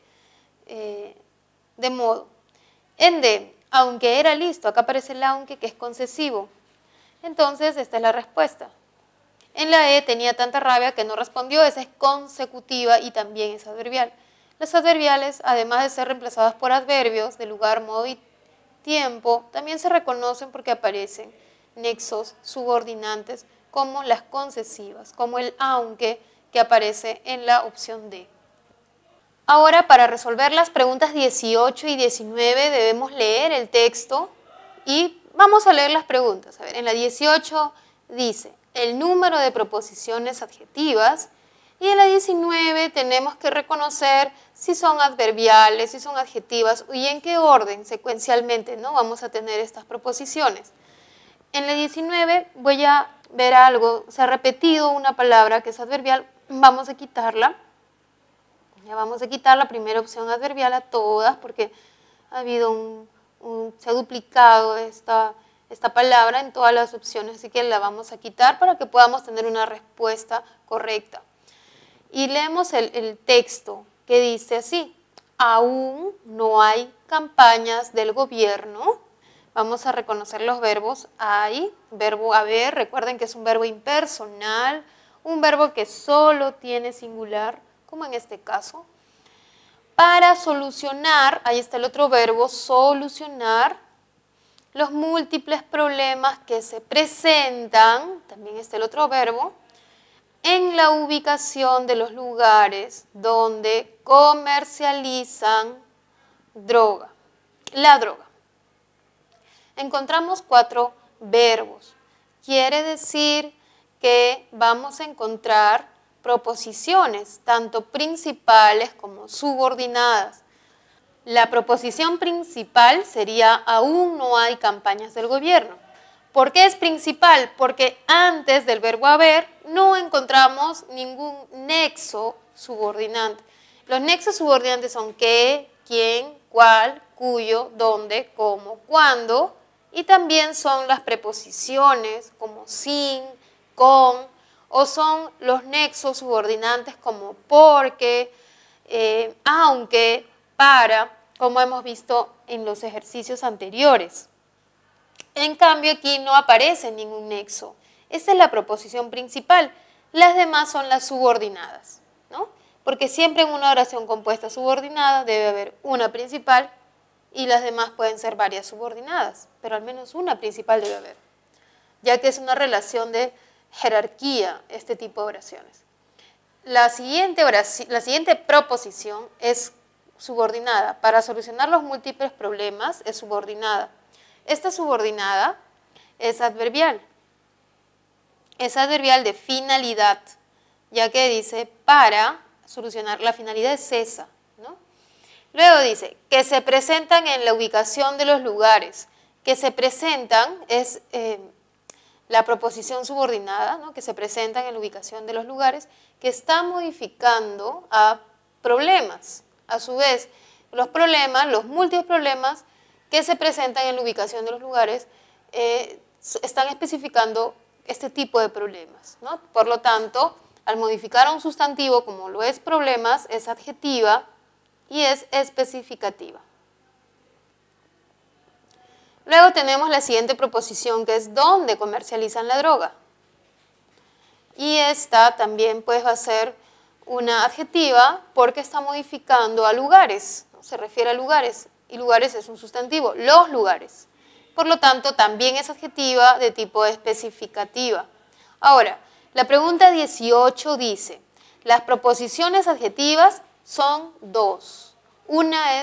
modo. En D, aunque era listo, acá aparece el aunque, que es concesivo. Entonces, esta es la respuesta. En la E, tenía tanta rabia que no respondió, esa es consecutiva y también es adverbial. Las adverbiales, además de ser reemplazadas por adverbios de lugar, modo y tiempo, también se reconocen porque aparecen nexos subordinantes como las concesivas, como el aunque que aparece en la opción D. Ahora, para resolver las preguntas 18 y 19 debemos leer el texto y vamos a leer las preguntas. A ver, en la 18 dice el número de proposiciones adjetivas y en la 19 tenemos que reconocer si son adverbiales, si son adjetivas y en qué orden secuencialmente, ¿no?, vamos a tener estas proposiciones. En la 19 voy a ver algo, se ha repetido una palabra que es adverbial, vamos a quitarla. Ya vamos a quitar la primera opción adverbial a todas porque ha habido se ha duplicado esta palabra en todas las opciones, así que la vamos a quitar para que podamos tener una respuesta correcta. Y leemos el texto que dice así: aún no hay campañas del gobierno. Vamos a reconocer los verbos hay, verbo haber, recuerden que es un verbo impersonal, un verbo que solo tiene singular, como en este caso. Para solucionar, ahí está el otro verbo, solucionar, los múltiples problemas que se presentan, también está el otro verbo, en la ubicación de los lugares donde comercializan droga, la droga. Encontramos 4 verbos. Quiere decir que vamos a encontrar proposiciones, tanto principales como subordinadas. La proposición principal sería aún no hay campañas del gobierno. ¿Por qué es principal? Porque antes del verbo haber no encontramos ningún nexo subordinante. Los nexos subordinantes son qué, quién, cuál, cuyo, dónde, cómo, cuándo, y también son las preposiciones como sin, con, o son los nexos subordinantes como porque, aunque, para, como hemos visto en los ejercicios anteriores. En cambio, aquí no aparece ningún nexo. Esta es la proposición principal. Las demás son las subordinadas, ¿no? Porque siempre en una oración compuesta subordinada debe haber una principal y las demás pueden ser varias subordinadas, pero al menos una principal debe haber, ya que es una relación de jerarquía este tipo de oraciones. La siguiente proposición es subordinada. Para solucionar los múltiples problemas es subordinada. Esta subordinada es adverbial. Es adverbial de finalidad, ya que dice para solucionar, la finalidad es esa, ¿no? Luego dice que se presentan en la ubicación de los lugares. Que se presentan es la proposición subordinada, ¿no?, que se presentan en la ubicación de los lugares, que está modificando a problemas. A su vez, los problemas, los múltiples problemas, que se presentan en la ubicación de los lugares están especificando este tipo de problemas, ¿no? Por lo tanto, al modificar a un sustantivo como lo es problemas, es adjetiva y es especificativa. Luego tenemos la siguiente proposición, que es ¿dónde comercializan la droga? Y esta también pues va a ser una adjetiva porque está modificando a lugares, ¿no? Se refiere a lugares, y lugares es un sustantivo, los lugares. Por lo tanto, también es adjetiva de tipo especificativa. Ahora, la pregunta 18 dice, las proposiciones adjetivas son dos.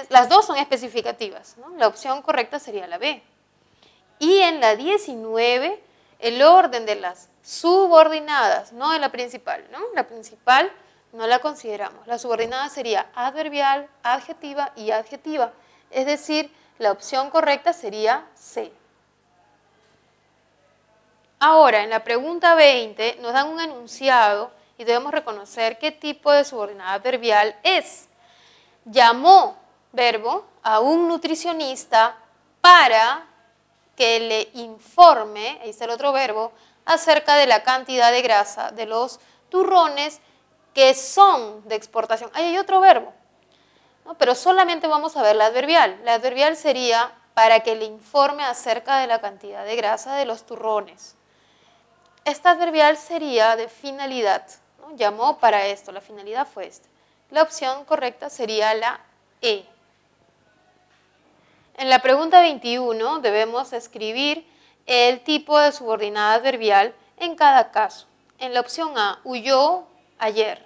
Las dos son especificativas, ¿no? La opción correcta sería la B. Y en la 19, el orden de las subordinadas, no de la principal, ¿no? La principal no la consideramos. La subordinada sería adverbial, adjetiva y adjetiva. Es decir, la opción correcta sería C. Ahora, en la pregunta 20 nos dan un enunciado y debemos reconocer qué tipo de subordinada adverbial es. Llamó, verbo, a un nutricionista para que le informe, ahí está el otro verbo, acerca de la cantidad de grasa de los turrones que son de exportación. Ahí hay otro verbo, ¿no? Pero solamente vamos a ver la adverbial. La adverbial sería para que le informe acerca de la cantidad de grasa de los turrones. Esta adverbial sería de finalidad, ¿no? Llamó para esto, la finalidad fue esta. La opción correcta sería la E. En la pregunta 21 debemos escribir el tipo de subordinada adverbial en cada caso. En la opción A, huyó ayer.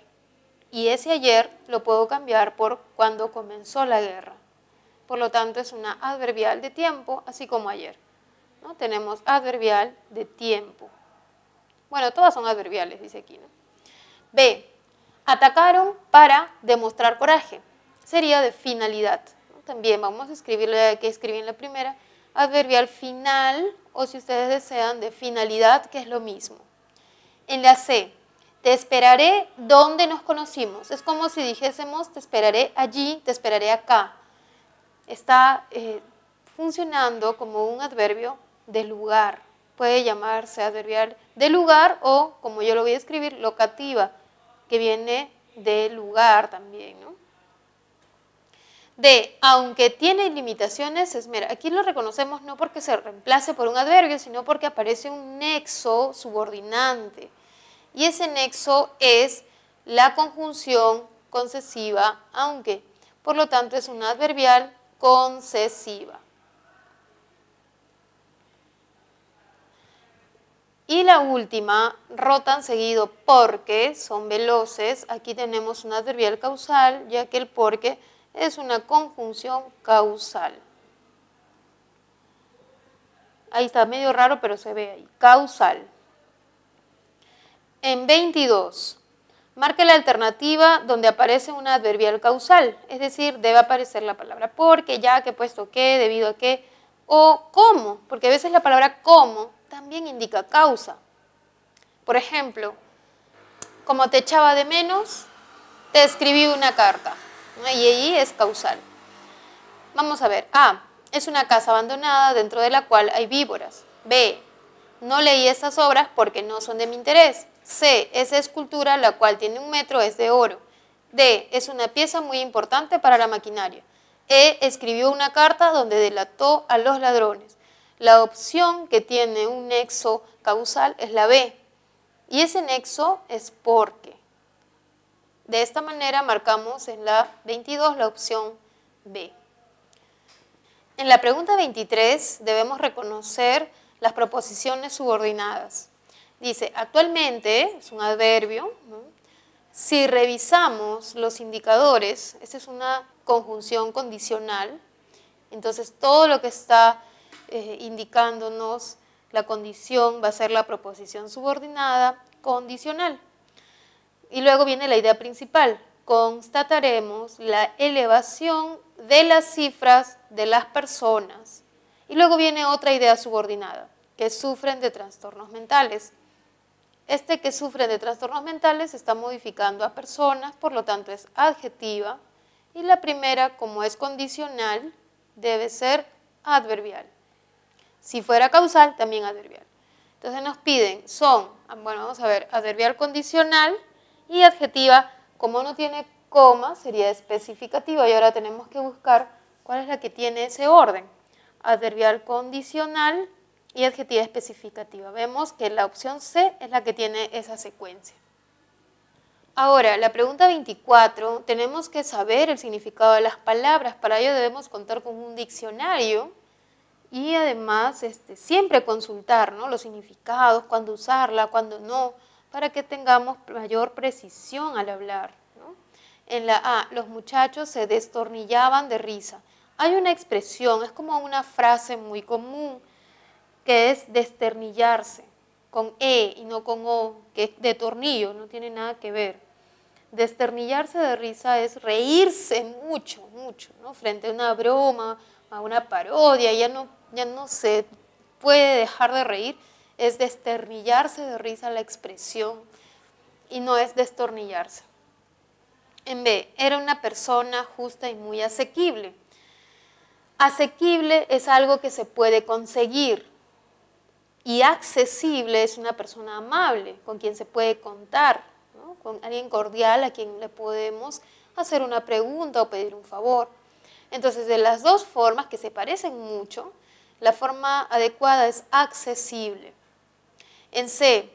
Y ese ayer lo puedo cambiar por cuando comenzó la guerra. Por lo tanto, es una adverbial de tiempo, así como ayer, ¿no? Tenemos adverbial de tiempo. Bueno, todas son adverbiales, dice aquí, ¿no? B, atacaron para demostrar coraje. Sería de finalidad, ¿no? También vamos a escribir la que escribí en la primera, adverbial final, o si ustedes desean, de finalidad, que es lo mismo. En la C, te esperaré donde nos conocimos. Es como si dijésemos, te esperaré allí, te esperaré acá. Está funcionando como un adverbio de lugar. Puede llamarse adverbial de lugar o, como yo lo voy a escribir, locativa, que viene de lugar también, ¿no? D, aunque tiene limitaciones, esmera. Aquí lo reconocemos no porque se reemplace por un adverbio, sino porque aparece un nexo subordinante. Y ese nexo es la conjunción concesiva, aunque. Por lo tanto, es una adverbial concesiva. Y la última, rotan seguido porque, son veloces. Aquí tenemos una adverbial causal, ya que el porque es una conjunción causal. Ahí está medio raro, pero se ve ahí. Causal. En 22, marque la alternativa donde aparece una adverbial causal. Es decir, debe aparecer la palabra porque, ya que, puesto que, debido a que, o cómo. Porque a veces la palabra como también indica causa. Por ejemplo, como te echaba de menos, te escribí una carta, ¿no? Y ahí es causal. Vamos a ver. A, es una casa abandonada dentro de la cual hay víboras. B, no leí estas obras porque no son de mi interés. C, esa escultura, la cual tiene 1 metro, es de oro. D, es una pieza muy importante para la maquinaria. E, escribió una carta donde delató a los ladrones. La opción que tiene un nexo causal es la B. Y ese nexo es porque. De esta manera marcamos en la 22 la opción B. En la pregunta 23 debemos reconocer las proposiciones subordinadas. Dice, actualmente, es un adverbio, ¿no? Si revisamos los indicadores, esta es una conjunción condicional, entonces todo lo que está indicándonos la condición va a ser la proposición subordinada condicional. Y luego viene la idea principal, constataremos la elevación de las cifras de las personas. Y luego viene otra idea subordinada, que sufren de trastornos mentales. Este que sufre de trastornos mentales está modificando a personas, por lo tanto es adjetiva. Y la primera, como es condicional, debe ser adverbial. Si fuera causal, también adverbial. Entonces nos piden, son, bueno, vamos a ver, adverbial condicional y adjetiva, como no tiene coma, sería especificativa y ahora tenemos que buscar cuál es la que tiene ese orden. Adverbial condicional y adjetiva especificativa. Vemos que la opción C es la que tiene esa secuencia. Ahora, la pregunta 24, tenemos que saber el significado de las palabras. Para ello debemos contar con un diccionario y además siempre consultar, ¿no?, los significados, cuándo usarla, cuándo no, para que tengamos mayor precisión al hablar, ¿no? En la A, los muchachos se destornillaban de risa. Hay una expresión, es como una frase muy común, que es desternillarse, con E y no con O, que es de tornillo, no tiene nada que ver. Desternillarse de risa es reírse mucho, mucho, ¿no?, frente a una broma, a una parodia, ya no se puede dejar de reír, es desternillarse de risa la expresión y no es destornillarse. En B, era una persona justa y muy asequible. Asequible es algo que se puede conseguir y accesible es una persona amable, con quien se puede contar, ¿no?, con alguien cordial a quien le podemos hacer una pregunta o pedir un favor. Entonces, de las dos formas que se parecen mucho, la forma adecuada es accesible. En C,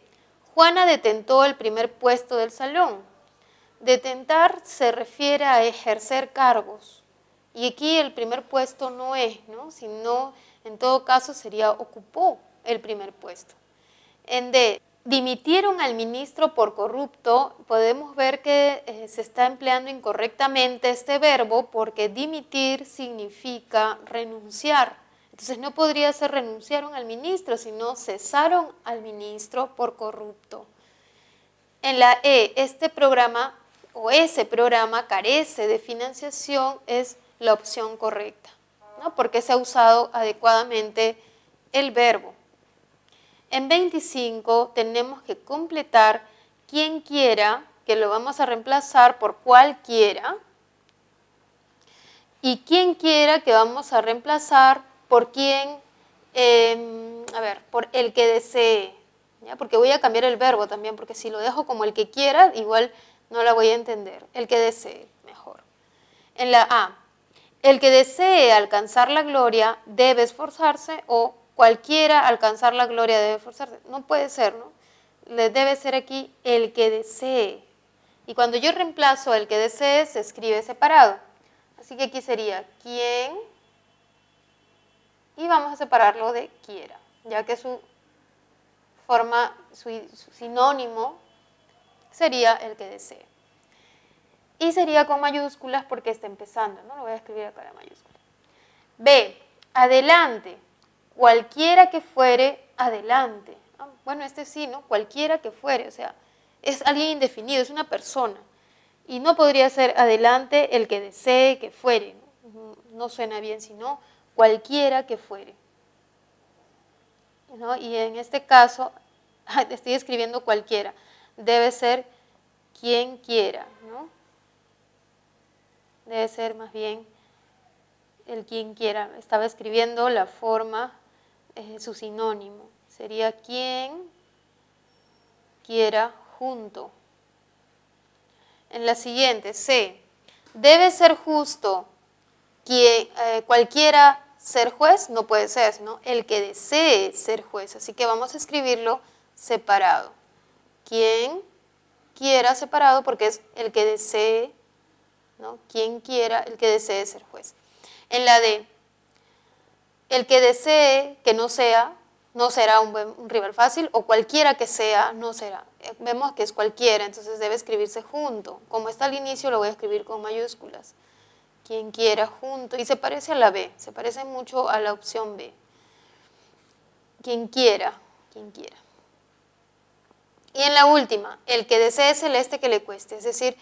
Juana detentó el primer puesto del salón. Detentar se refiere a ejercer cargos. Y aquí el primer puesto no es, ¿no?, sino en todo caso sería ocupó el primer puesto. En D, dimitieron al ministro por corrupto. Podemos ver que se está empleando incorrectamente este verbo porque dimitir significa renunciar. Entonces no podría ser renunciaron al ministro, sino cesaron al ministro por corrupto. En la E, este programa o ese programa carece de financiación es la opción correcta, ¿no?, porque se ha usado adecuadamente el verbo. En 25 tenemos que completar quien quiera, que lo vamos a reemplazar por cualquiera, y quien quiera que vamos a reemplazar por quien, por el que desee, ¿ya? Porque voy a cambiar el verbo también, porque si lo dejo como el que quiera, igual no la voy a entender. El que desee, mejor. En la A, el que desee alcanzar la gloria debe esforzarse o cualquiera alcanzar la gloria debe esforzarse. No puede ser, ¿no? Debe ser aquí el que desee. Y cuando yo reemplazo el que desee, se escribe separado. Así que aquí sería quien, y vamos a separarlo de quiera, ya que su forma, su sinónimo sería el que desee. Y sería con mayúsculas porque está empezando, ¿no? Lo voy a escribir acá en mayúsculas. B, adelante. Cualquiera que fuere, adelante. Bueno, sí, ¿no? Cualquiera que fuere, o sea, es alguien indefinido, es una persona. Y no podría ser adelante el que desee que fuere, ¿no? No suena bien, sino cualquiera que fuere, ¿no? Y en este caso, estoy escribiendo cualquiera, debe ser quien quiera, ¿no? Debe ser más bien el quien quiera. Estaba escribiendo la forma, su sinónimo. Sería quien quiera junto. En la siguiente, C. Debe ser justo. Cualquiera ser juez, no puede ser, sino el que desee ser juez. Así que vamos a escribirlo separado. Quien quiera separado porque es el que desee, ¿no? Quien quiera, el que desee ser juez. En la D, el que desee que no sea, no será un rival fácil, o cualquiera que sea, no será. Vemos que es cualquiera, entonces debe escribirse junto. Como está al inicio, lo voy a escribir con mayúsculas. Quien quiera junto, y se parece a la B, se parece mucho a la opción B. Quien quiera, quien quiera. Y en la última, el que desee celeste que le cueste, es decir,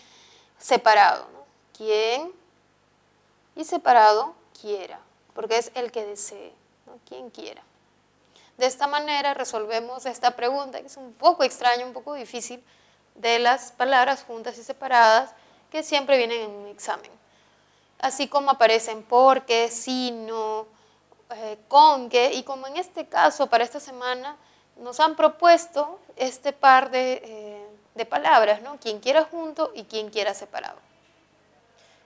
separado, ¿no? Quien y separado quiera, porque es el que desee, ¿no? Quien quiera. De esta manera resolvemos esta pregunta, que es un poco extraña, un poco difícil, de las palabras juntas y separadas que siempre vienen en un examen. Así como aparecen porque, si, no, con que, y como en este caso, para esta semana, nos han propuesto este par de palabras, ¿no? Quien quiera junto y quien quiera separado.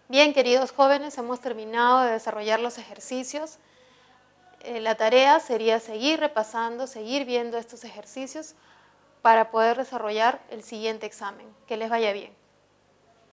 Bien, queridos jóvenes, hemos terminado de desarrollar los ejercicios. La tarea sería seguir repasando, seguir viendo estos ejercicios para poder desarrollar el siguiente examen. Que les vaya bien.